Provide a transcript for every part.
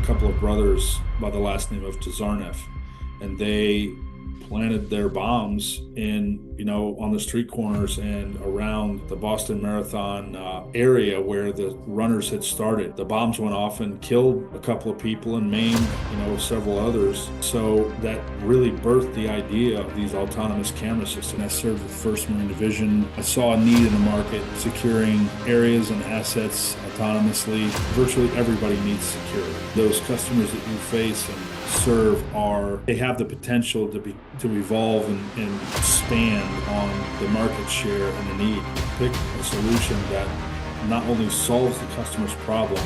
couple of brothers by the last name of Tazarnev, and they planted their bombs on the street corners and around the Boston Marathon area where the runners had started. The bombs went off and killed a couple of people and maimed, several others. So that really birthed the idea of these autonomous camera systems. I served with 1st Marine Division. I saw a need in the market securing areas and assets autonomously. Virtually everybody needs security. Those customers that you face and serve they have the potential to evolve and expand on the market share and the need. Pick a solution that not only solves the customer's problem,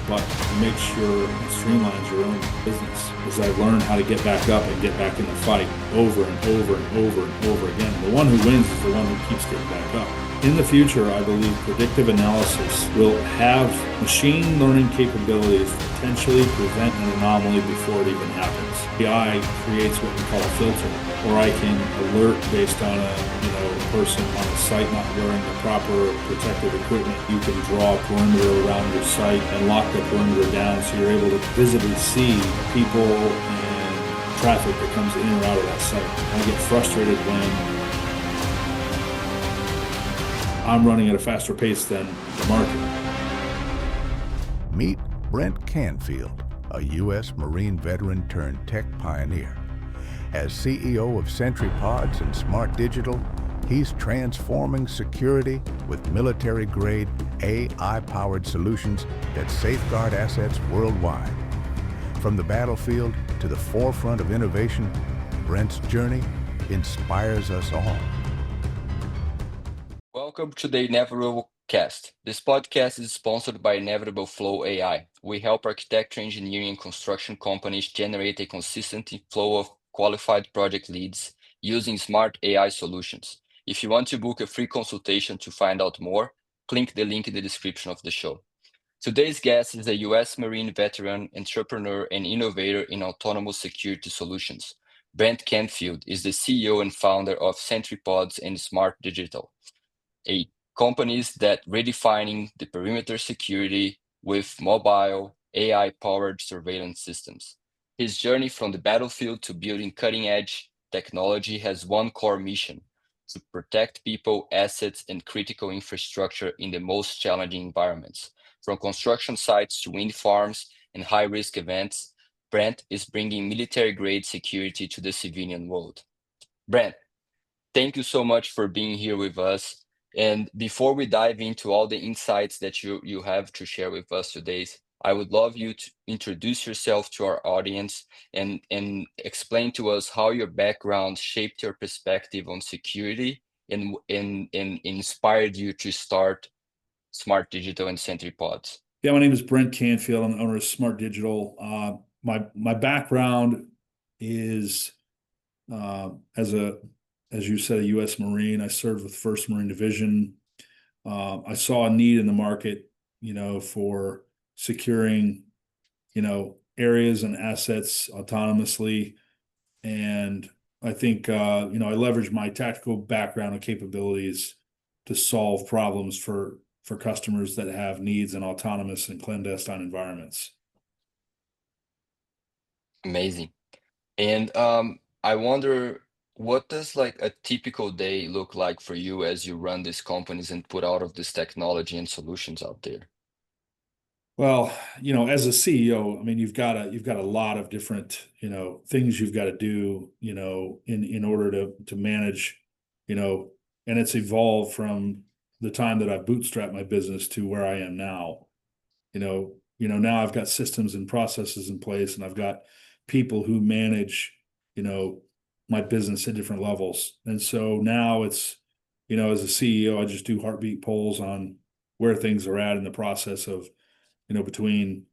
but makes sure it streamlines your own business. As I've learned how to get back up and get back in the fight over and over and over and over again. The one who wins is the one who keeps getting back up. In the future, I believe predictive analysis will have machine learning capabilities to potentially prevent an anomaly before it even happens. AI creates what we call a filter, or I can alert based on a person on a site not wearing the proper protective equipment. You can draw a perimeter around your site and lock the perimeter down so you're able to visibly see people and traffic that comes in or out of that site. I get frustrated when I'm running at a faster pace than the market. Meet Brent Canfield, a U.S. Marine veteran turned tech pioneer. As CEO of Sentry PODS and Smart Digital, he's transforming security with military-grade AI-powered solutions that safeguard assets worldwide. From the battlefield to the forefront of innovation, Brent's journey inspires us all. Welcome to the Inevitable Cast. This podcast is sponsored by Inevitable Flow AI. We help architecture, engineering, and construction companies generate a consistent flow of qualified project leads using smart AI solutions. If you want to book a free consultation to find out more, click the link in the description of the show. Today's guest is a U.S. Marine veteran, entrepreneur, and innovator in autonomous security solutions. Brent Canfield is the CEO and founder of Sentry PODS and Smart Digital, companies that redefining the perimeter security with mobile AI-powered surveillance systems. His journey from the battlefield to building cutting-edge technology has one core mission: to protect people, assets, and critical infrastructure in the most challenging environments. From construction sites to wind farms and high-risk events, Brent is bringing military-grade security to the civilian world. Brent, thank you so much for being here with us. And before we dive into all the insights that you have to share with us today, I would love you to introduce yourself to our audience and explain to us how your background shaped your perspective on security and inspired you to start Smart Digital and Sentry PODS. Yeah, my name is Brent Canfield. I'm the owner of Smart Digital. My background is as you said, a U.S. Marine. I served with 1st Marine Division. I saw a need in the market, for securing, areas and assets autonomously. And I think, I leveraged my tactical background and capabilities to solve problems for customers that have needs in autonomous and clandestine environments. Amazing. And I wonder, what does a typical day look like for you as you run these companies and put out of this technology and solutions out there? Well, as a CEO, I mean, you've got a lot of different, things you've got to do, in order to manage, and it's evolved from the time that I bootstrapped my business to where I am now. Now I've got systems and processes in place, and I've got people who manage, my business at different levels. And so now it's, as a CEO, I just do heartbeat polls on where things are at in the process of, between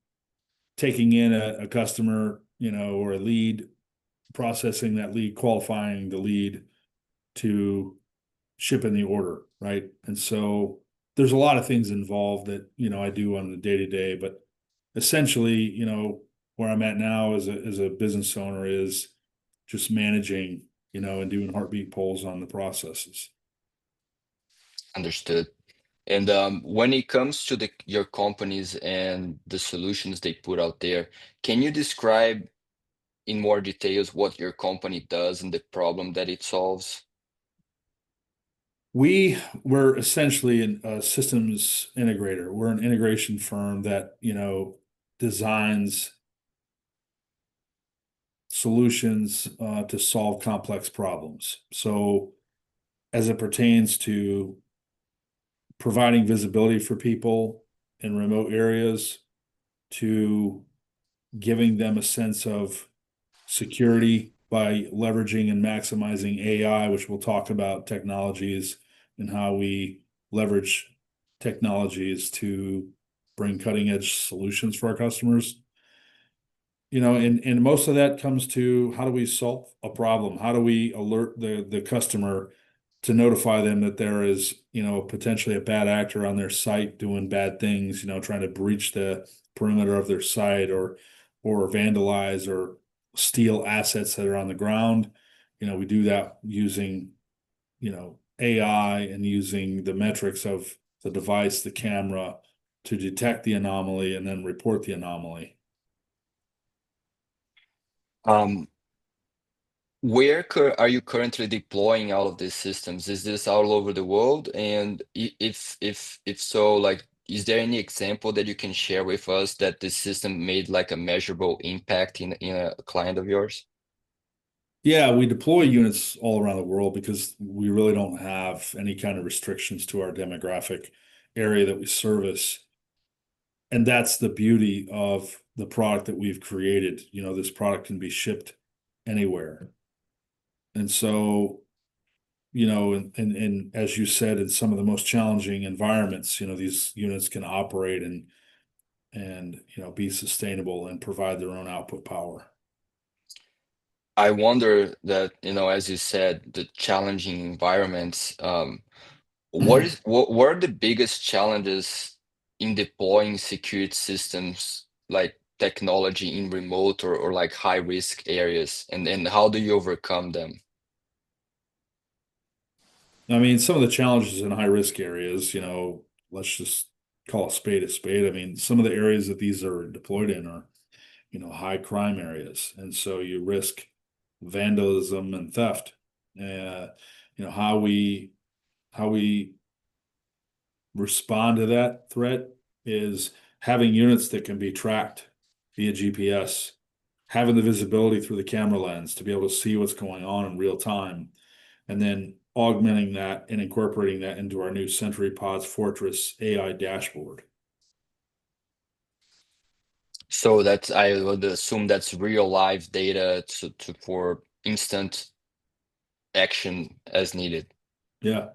taking in a customer, or a lead, processing that lead, qualifying the lead, to shipping the order, right? And so there's a lot of things involved that, I do on the day-to-day, but essentially, where I'm at now as a business owner is just managing, and doing heartbeat polls on the processes. Understood. And when it comes to your companies and the solutions they put out there, can you describe in more details what your company does and the problem that it solves? We were essentially a systems integrator. We're an integration firm that, designs solutions to solve complex problems. So as it pertains to providing visibility for people in remote areas, to giving them a sense of security by leveraging and maximizing AI, which we'll talk about technologies and how we leverage technologies to bring cutting edge solutions for our customers. And most of that comes to how do we solve a problem? How do we alert the customer to notify them that there is, potentially a bad actor on their site doing bad things, trying to breach the perimeter of their site or vandalize or steal assets that are on the ground. We do that using, AI and using the metrics of the device, the camera, to detect the anomaly and then report the anomaly. Um, where are you currently deploying all of these systems? Is this all over the world? And if so, like, is there any example that you can share with us that this system made like a measurable impact in a client of yours? Yeah, we deploy units all around the world because we really don't have any kind of restrictions to our demographic area that we service. And that's the beauty of the product that we've created. This product can be shipped anywhere. And so, and as you said, in some of the most challenging environments, these units can operate and be sustainable and provide their own output power. I wonder that, as you said, the challenging environments, what are the biggest challenges in deploying security systems like technology in remote or like high risk areas, and how do you overcome them? I mean, some of the challenges in high risk areas, let's just call a spade a spade. I mean, some of the areas that these are deployed in are, high crime areas. And so you risk vandalism and theft. How we respond to that threat is having units that can be tracked via GPS, having the visibility through the camera lens to be able to see what's going on in real time, and then augmenting that and incorporating that into our new Sentry PODS Fortress AI dashboard. So that's, I would assume that's real live data for instant action as needed. Yeah.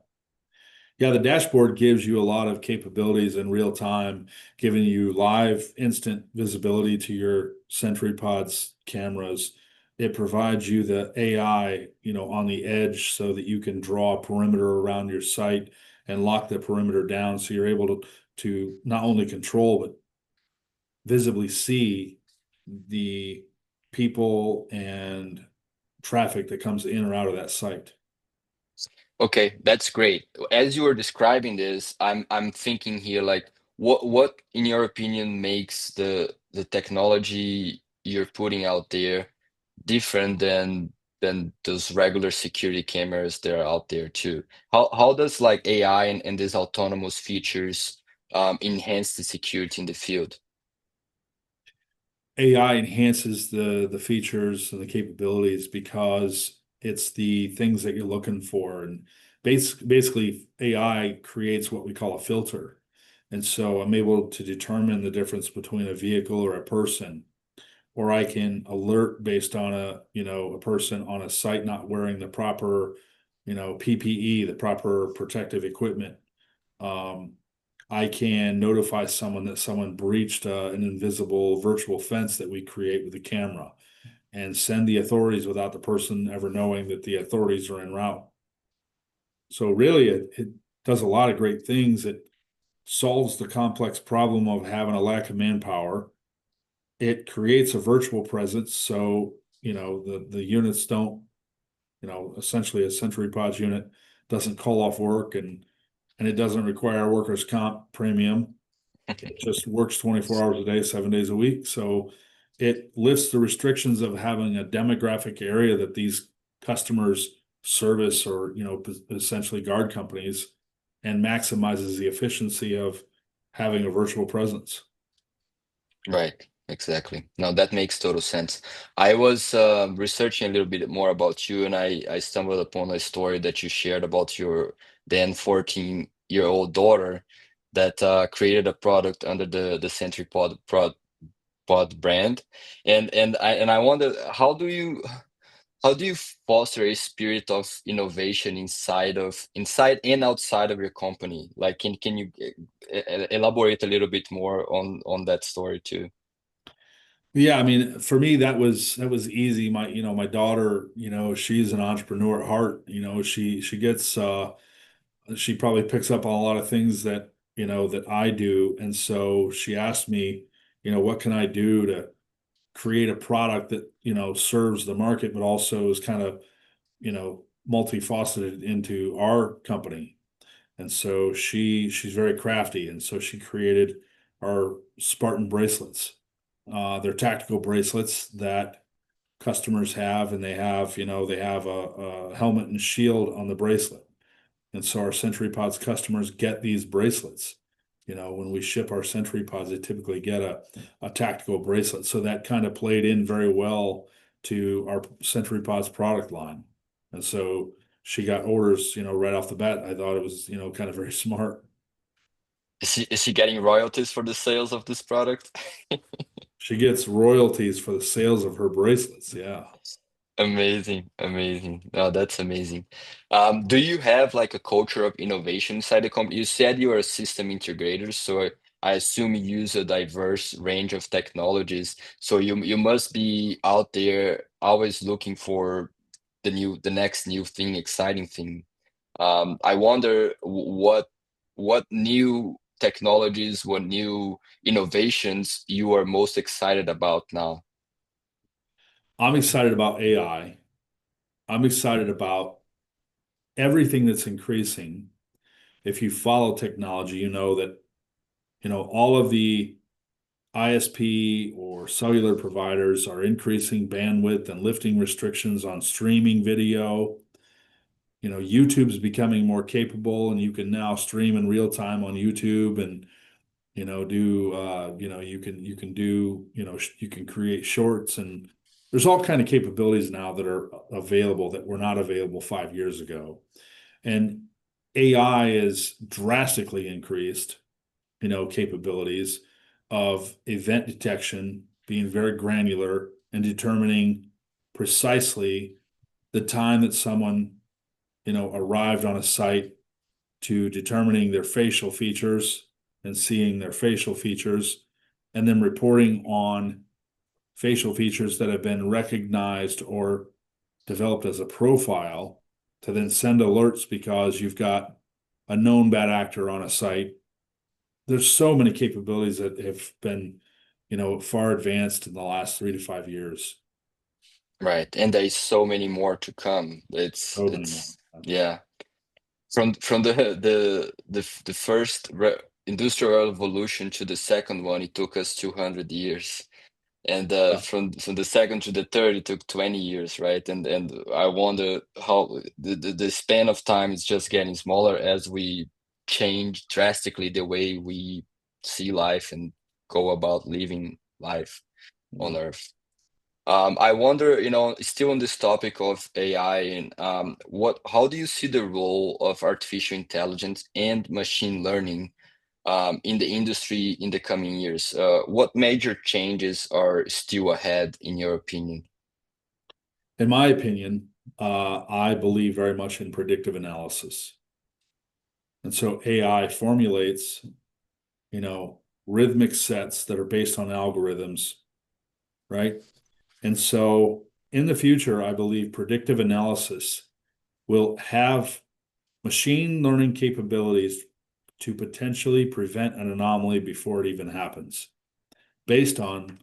Yeah, the dashboard gives you a lot of capabilities in real time, giving you live instant visibility to your Sentry Pods cameras. It provides you the AI, on the edge so that you can draw a perimeter around your site and lock the perimeter down so you're able to not only control but visibly see the people and traffic that comes in or out of that site. Okay, that's great. As you were describing this, I'm thinking here like what in your opinion makes the technology you're putting out there different than those regular security cameras that are out there too? How does like AI and these autonomous features enhance the security in the field? AI enhances the features and the capabilities because it's the things that you're looking for. And basically, AI creates what we call a filter. And so I'm able to determine the difference between a vehicle or a person, or I can alert based on a person on a site not wearing the proper, PPE, the proper protective equipment. Um, I can notify someone that someone breached an invisible virtual fence that we create with the camera and send the authorities without the person ever knowing that the authorities are en route. So really, it does a lot of great things. It solves the complex problem of having a lack of manpower. It creates a virtual presence, so the units don't, essentially a Sentry Pods unit doesn't call off work and and it doesn't require a workers' comp premium. It just works 24 hours a day, 7 days a week. So it lifts the restrictions of having a demographic area that these customers service or, essentially guard companies, and maximizes the efficiency of having a virtual presence. Right, exactly. No, that makes total sense. I was researching a little bit more about you, and I stumbled upon a story that you shared about your then 14-year-old daughter that created a product under the Sentry Pod brand. And I wonder, how do you foster a spirit of innovation inside and outside of your company? Like, can you elaborate a little bit more on that story too? Yeah, I mean, for me, that was easy. My daughter, she's an entrepreneur at heart. She probably picks up on a lot of things that I do. And so she asked me, what can I do to create a product that, serves the market, but also is kind of, multifaceted into our company. And so she's very crafty. And so she created our Spartan bracelets. They're tactical bracelets that customers have, and they have a helmet and shield on the bracelet. And so our Sentry Pods customers get these bracelets. When we ship our Sentry Pods, they typically get a tactical bracelet. So that kind of played in very well to our Sentry Pods product line. And so she got orders, right off the bat. I thought it was, kind of very smart. Is she getting royalties for the sales of this product? She gets royalties for the sales of her bracelets. Yeah. Amazing, amazing. Oh, that's amazing. Do you have like a culture of innovation inside the company? You said you are a system integrator, so I assume you use a diverse range of technologies. So you must be out there always looking for the next new thing, exciting thing. I wonder what new technologies, what new innovations you are most excited about now. I'm excited about AI. I'm excited about everything that's increasing. If you follow technology, you know that, all of the ISP or cellular providers are increasing bandwidth and lifting restrictions on streaming video. YouTube's becoming more capable, and you can now stream in real time on YouTube, and do you can do you can create shorts, and there's all kind of capabilities now that are available that were not available 5 years ago. And AI is drastically increased, capabilities of event detection, being very granular and determining precisely the time that someone, arrived on a site, to determining their facial features and seeing their facial features, and then reporting on facial features that have been recognized or developed as a profile, to then send alerts because you've got a known bad actor on a site. There's so many capabilities that have been, far advanced in the last 3 to 5 years. Right, and there is so many more to come. It's So many more. it's yeah. From the first industrial revolution to the second one, it took us 200 years. And Yeah. from the second to the third, it took 20 years, right? And I wonder how the span of time is just getting smaller as we change drastically the way we see life and go about living life Yeah. on Earth. I wonder, still on this topic of AI, and how do you see the role of artificial intelligence and machine learning in the industry in the coming years? What major changes are still ahead, in your opinion? In my opinion, I believe very much in predictive analysis. And so AI formulates, rhythmic sets that are based on algorithms, right? And so in the future, I believe predictive analysis will have machine learning capabilities to potentially prevent an anomaly before it even happens, based on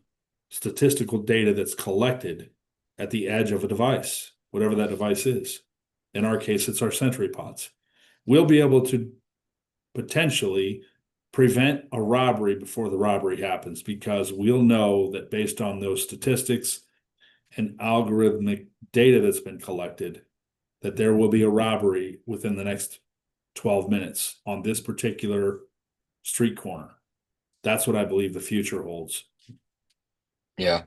statistical data that's collected at the edge of a device, whatever that device is. In our case, it's our Sentry Pods. We'll be able to potentially prevent a robbery before the robbery happens because we'll know that based on those statistics and algorithmic data that's been collected, that there will be a robbery within the next 12 minutes on this particular street corner. That's what I believe the future holds. Yeah.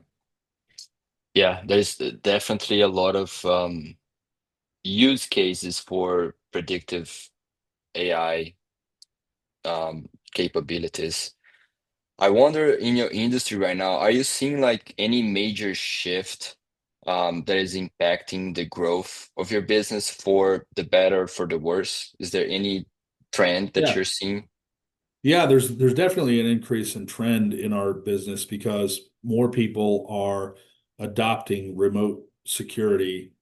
Yeah, there's definitely a lot of use cases for predictive AI capabilities. I wonder in your industry right now, are you seeing like any major shift that is impacting the growth of your business for the better, for the worse? Is there any trend that Yeah. you're seeing? Yeah, there's definitely an increase in trend in our business because more people are adopting remote security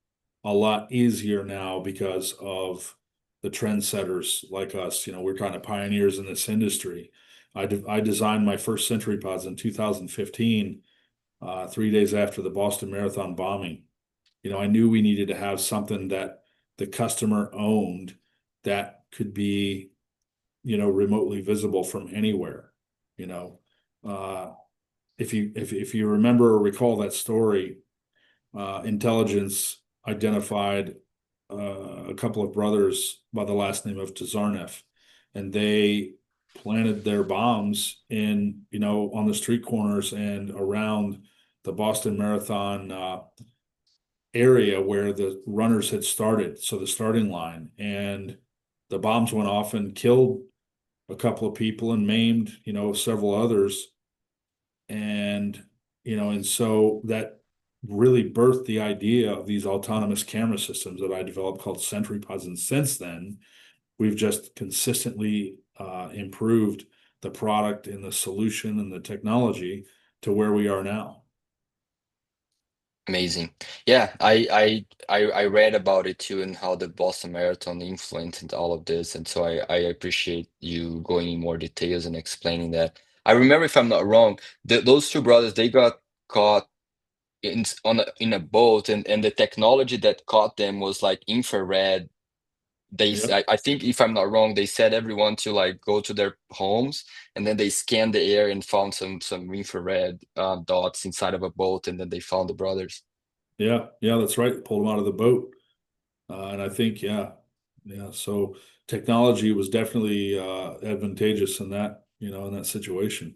a lot easier now because of the trendsetters like us. You know, we're kind of pioneers in this industry. I designed my first Sentry pods in 2015, 3 days after the Boston Marathon bombing. You know, I knew we needed to have something that the customer owned that could be, remotely visible from anywhere. You know, uh, if you remember or recall that story, intelligence identified a couple of brothers by the last name of Tazarnev, and they planted their bombs in, on the street corners and around the Boston Marathon area where the runners had started, so the starting line, and the bombs went off and killed a couple of people and maimed, several others. And, and so that really birthed the idea of these autonomous camera systems that I developed called Sentry pods. And since then, we've just consistently improved the product and the solution and the technology to where we are now. Amazing. Yeah, I read about it too and how the Boston Marathon influenced all of this, and so I appreciate you going in more details and explaining that. I remember, if I'm not wrong, those two brothers, they got caught in a boat, and the technology that caught them was like infrared. Yep. I think, if I'm not wrong, they said everyone to like go to their homes, and then they scanned the air and found some infrared dots inside of a boat, and then they found the brothers. Yeah. Yeah, that's right. Pulled them out of the boat. And I think, yeah, yeah. So technology was definitely advantageous in that, in that situation.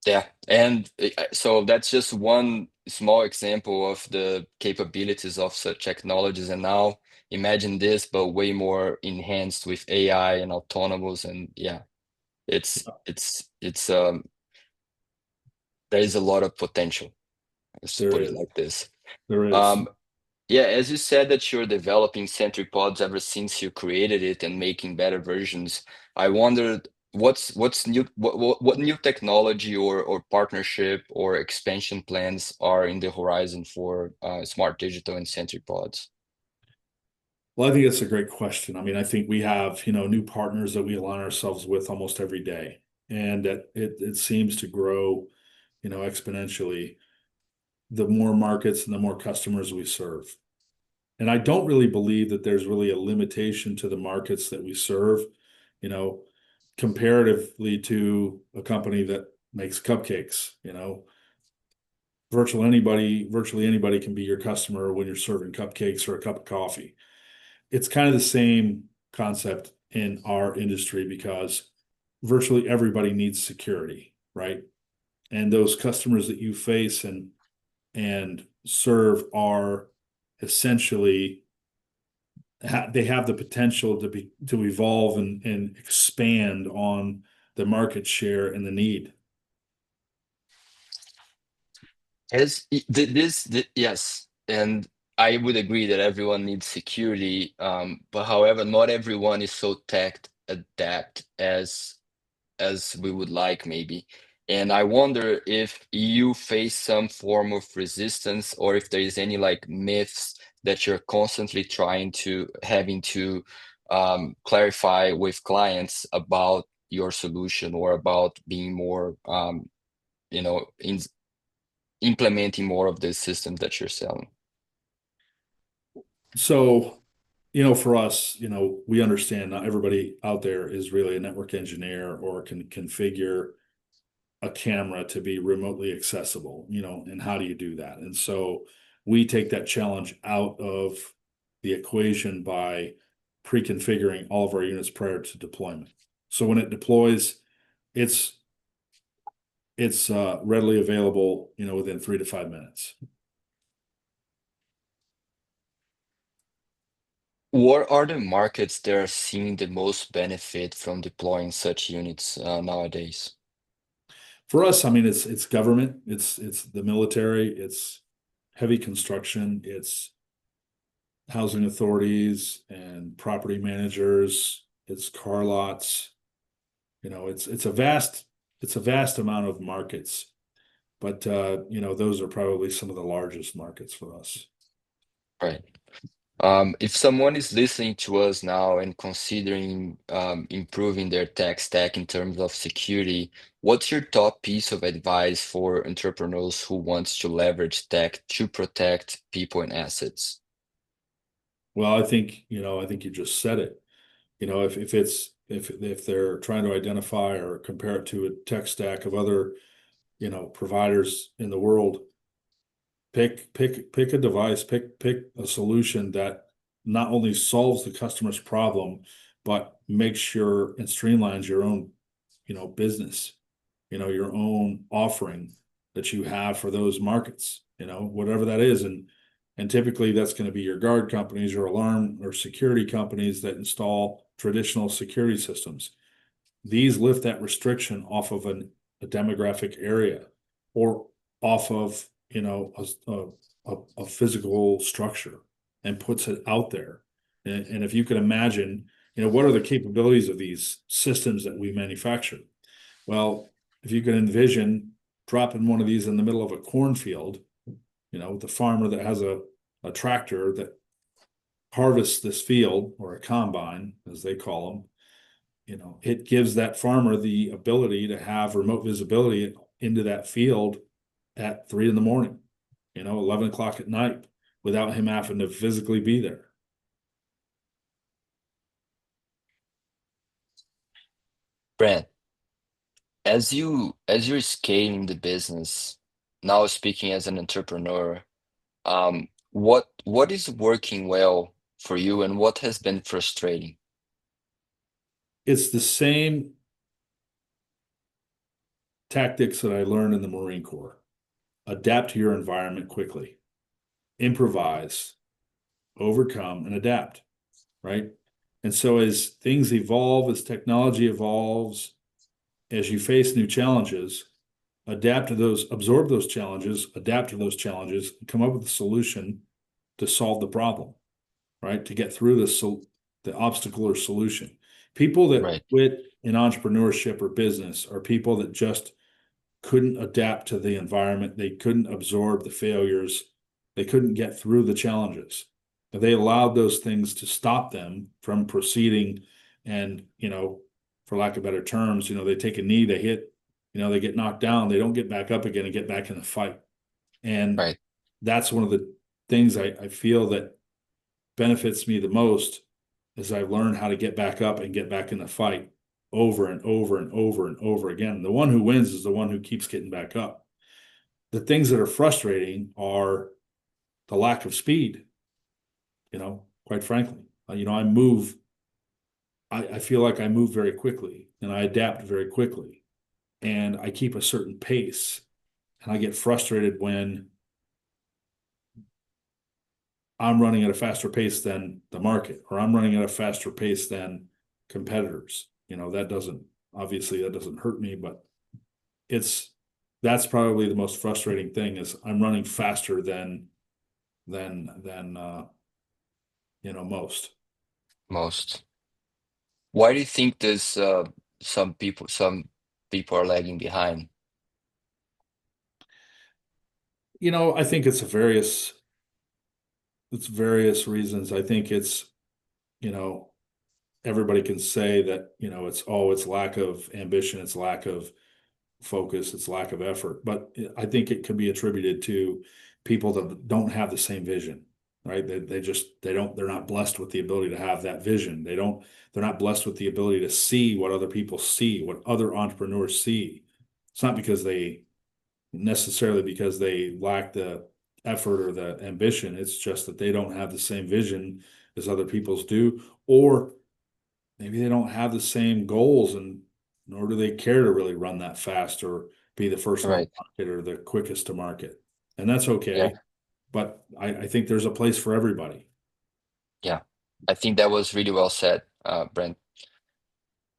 Yeah, and so that's just one small example of the capabilities of such technologies. And now imagine this, but way more enhanced with AI and autonomous. And yeah, it's there is a lot of potential. Let's There put it is. like this. There is. Um, yeah, as you said that you're developing Sentry Pods ever since you created it and making better versions, I wondered what's new, what new technology or partnership or expansion plans are in the horizon for Smart Digital and Sentry Pods. Well, I think that's a great question. I mean, I think we have, new partners that we align ourselves with almost every day, and that it seems to grow, exponentially the more markets and the more customers we serve. And I don't really believe that there's really a limitation to the markets that we serve, you know, comparatively to a company that makes cupcakes, virtually anybody can be your customer when you're serving cupcakes or a cup of coffee. It's kind of the same concept in our industry because virtually everybody needs security, right? And those customers that you face and serve are essentially they have the potential to evolve and expand on the market share and the need. Yes, and I would agree that everyone needs security, but however, not everyone is so tech adept as we would like, maybe. And I wonder if you face some form of resistance, or if there is any like myths that you're constantly trying to having to clarify with clients about your solution, or about being more in implementing more of the systems that you're selling. So, For us, we understand not everybody out there is really a network engineer or can configure a camera to be remotely accessible, and how do you do that? And so we take that challenge out of the equation by pre-configuring all of our units prior to deployment. So when it deploys, it's readily available, within 3 to 5 minutes. What are the markets that are seeing the most benefit from deploying such units nowadays? For us, I mean, it's government, it's the military, it's heavy construction, it's housing authorities and property managers, it's car lots. It's a vast amount of markets, but those are probably some of the largest markets for us. Right. If someone is listening to us now and considering improving their tech stack in terms of security, what's your top piece of advice for entrepreneurs who wants to leverage tech to protect people and assets? Well, I think you just said it. If they're trying to identify or compare it to a tech stack of other, providers in the world, pick a device, pick a solution that not only solves the customer's problem, but makes sure and streamlines your own, business, your own offering that you have for those markets, whatever that is. And typically that's going to be your guard companies, your alarm or security companies that install traditional security systems. These lift that restriction off of a demographic area or off of, a physical structure and puts it out there. And if you can imagine, what are the capabilities of these systems that we manufacture? Well, if you can envision dropping one of these in the middle of a cornfield, with a farmer that has a tractor that harvests this field, or a combine, as they call them, it gives that farmer the ability to have remote visibility into that field at 3 in the morning, 11 o'clock at night, without him having to physically be there. Brent, as you're scaling the business, now speaking as an entrepreneur, what is working well for you and what has been frustrating? It's the same tactics that I learned in the Marine Corps. Adapt to your environment quickly, improvise, overcome, and adapt, right? And so as things evolve, as technology evolves, as you face new challenges, adapt to those, absorb those challenges, adapt to those challenges, and come up with a solution to solve the problem, right? To get through the obstacle or solution. People that Right, quit in entrepreneurship or business are people that just couldn't adapt to the environment. They couldn't absorb the failures. They couldn't get through the challenges. They allowed those things to stop them from proceeding. And, for lack of better terms, they take a knee, they hit, they get knocked down, they don't get back up again and get back in the fight. And right. that's one of the things I feel that benefits me the most is I've learned how to get back up and get back in the fight over and over and over and over again. The one who wins is the one who keeps getting back up. The things that are frustrating are the lack of speed, quite frankly. I feel like I move very quickly and I adapt very quickly and I keep a certain pace. And I get frustrated when I'm running at a faster pace than the market, or I'm running at a faster pace than competitors. That doesn't hurt me, but it's that's probably the most frustrating thing is I'm running faster than most. Most. Why do you think this some people are lagging behind? I think it's various reasons. I think it's, you know, everybody can say that, it's lack of ambition, it's lack of focus, it's lack of effort. But I think it could be attributed to people that don't have the same vision. right? They're not blessed with the ability to have that vision. They're not blessed with the ability to see what other people see, what other entrepreneurs see. It's not necessarily because they lack the effort or the ambition. It's just that they don't have the same vision as other people's do, or maybe they don't have the same goals, and nor do they care to really run that fast or be the first one to Right. market or the quickest to market. And that's Yeah. okay. But I think there's a place for everybody. Yeah. I think that was really well said, Brent.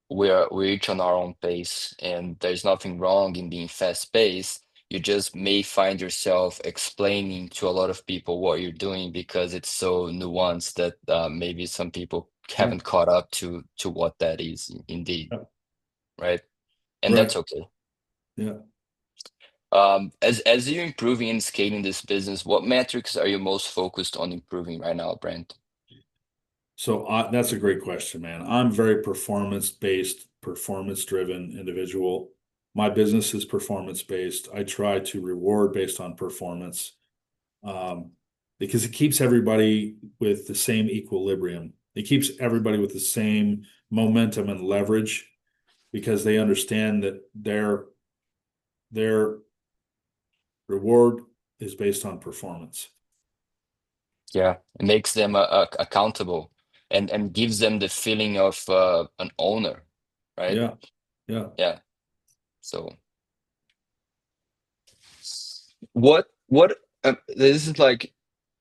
We're each on our own pace, and there's nothing wrong in being fast paced. You just may find yourself explaining to a lot of people what you're doing because it's so nuanced that maybe some people Yeah. haven't caught up to what that is indeed, Yeah. right? And Right. that's okay. Yeah. As you're improving and scaling this business, what metrics are you most focused on improving right now, Brent? So that's a great question, man. I'm very performance based, performance driven individual. My business is performance based. I try to reward based on performance, um, because it keeps everybody with the same equilibrium. It keeps everybody with the same momentum and leverage because they understand that their reward is based on performance. Yeah, it makes them accountable and gives them the feeling of an owner, right? Yeah. Yeah. Yeah. So what this is like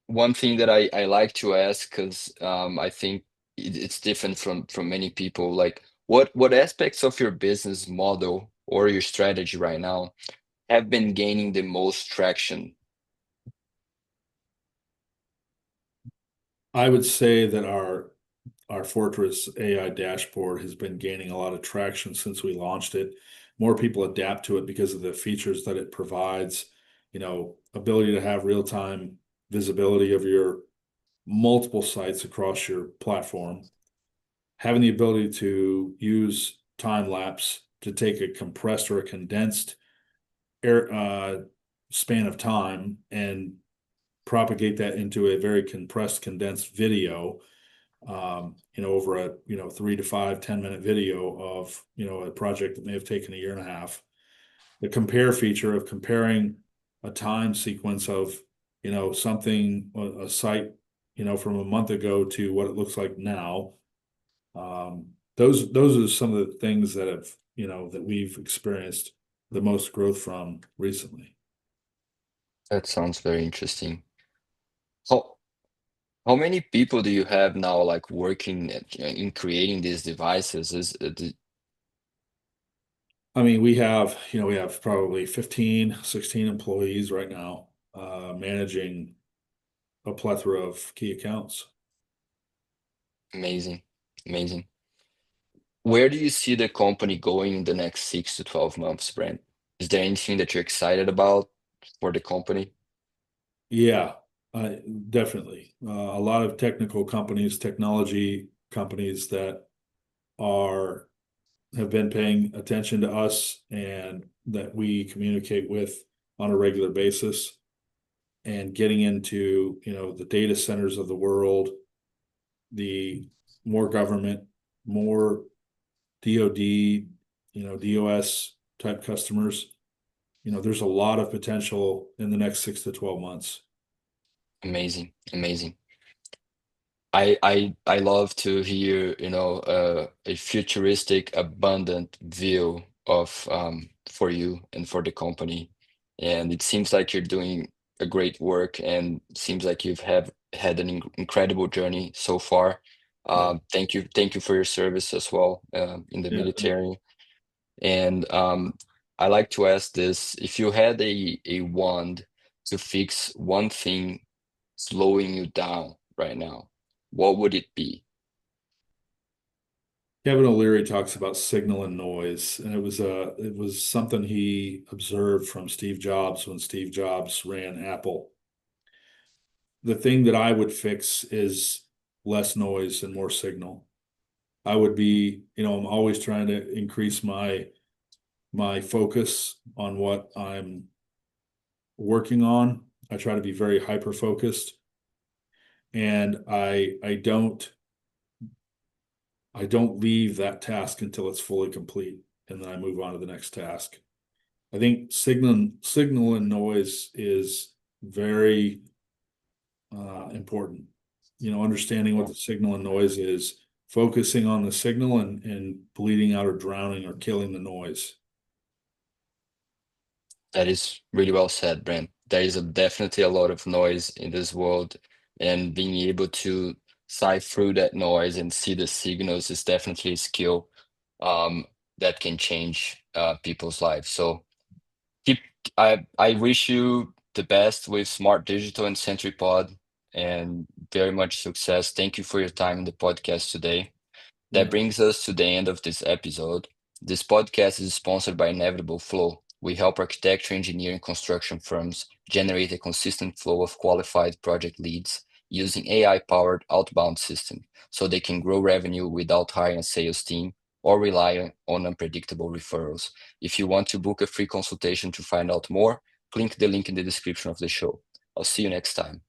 one thing that I like to ask because I think it's different from many people. Like, what aspects of your business model or your strategy right now have been gaining the most traction? I would say that our Fortress AI dashboard has been gaining a lot of traction since we launched it. More people adapt to it because of the features that it provides, ability to have real-time visibility of your multiple sites across your platform, having the ability to use time lapse to take a compressed or a condensed air, span of time and propagate that into a very compressed, condensed video, over a 3 to 5, 10 minute video of a project that may have taken a year and a half. The compare feature of comparing a time sequence of something, a site from a month ago to what it looks like now. Those are some of the things that we've experienced the most growth from recently. That sounds very interesting. How how many people do you have now, like working in creating these devices? I mean, we have probably 15, 16 employees right now, managing a plethora of key accounts. Amazing, amazing. Where do you see the company going in the next 6 to 12 months, Brent? Is there anything that you're excited about for the company? Yeah, uh, definitely. A lot of technology companies that are have been paying attention to us and that we communicate with on a regular basis, and getting into, the data centers of the world, the more government, more DoD, DOS type customers. There's a lot of potential in the next 6 to 12 months. Amazing, amazing. I love to hear, a futuristic, abundant view of for you and for the company. And it seems like you're doing a great work and seems like you've have had an incredible journey so far. Yeah. Thank you for your service as well in the Yeah. military. And I like to ask this, if you had a wand to fix one thing slowing you down right now, what would it be? Kevin O'Leary talks about signal and noise, and it was something he observed from Steve Jobs when Steve Jobs ran Apple. The thing that I would fix is less noise and more signal. I would be, I'm always trying to increase my focus on what I'm working on. I try to be very hyper focused, and I don't leave that task until it's fully complete, and then I move on to the next task. I think signal and noise is very important. Understanding what the signal and noise is, focusing on the signal and bleeding out or drowning or killing the noise. That is really well said, Brent. There is definitely a lot of noise in this world, and being able to sift through that noise and see the signals is definitely a skill that can change people's lives. So keep, I wish you the best with Smart Digital and Sentry Pod, and very much success. Thank you for your time in the podcast today. That Yeah. brings us to the end of this episode. This podcast is sponsored by Inevitable Flow. We help architecture, engineering, construction firms generate a consistent flow of qualified project leads using AI-powered outbound system so they can grow revenue without hiring a sales team or rely on unpredictable referrals. If you want to book a free consultation to find out more, click the link in the description of the show. I'll see you next time.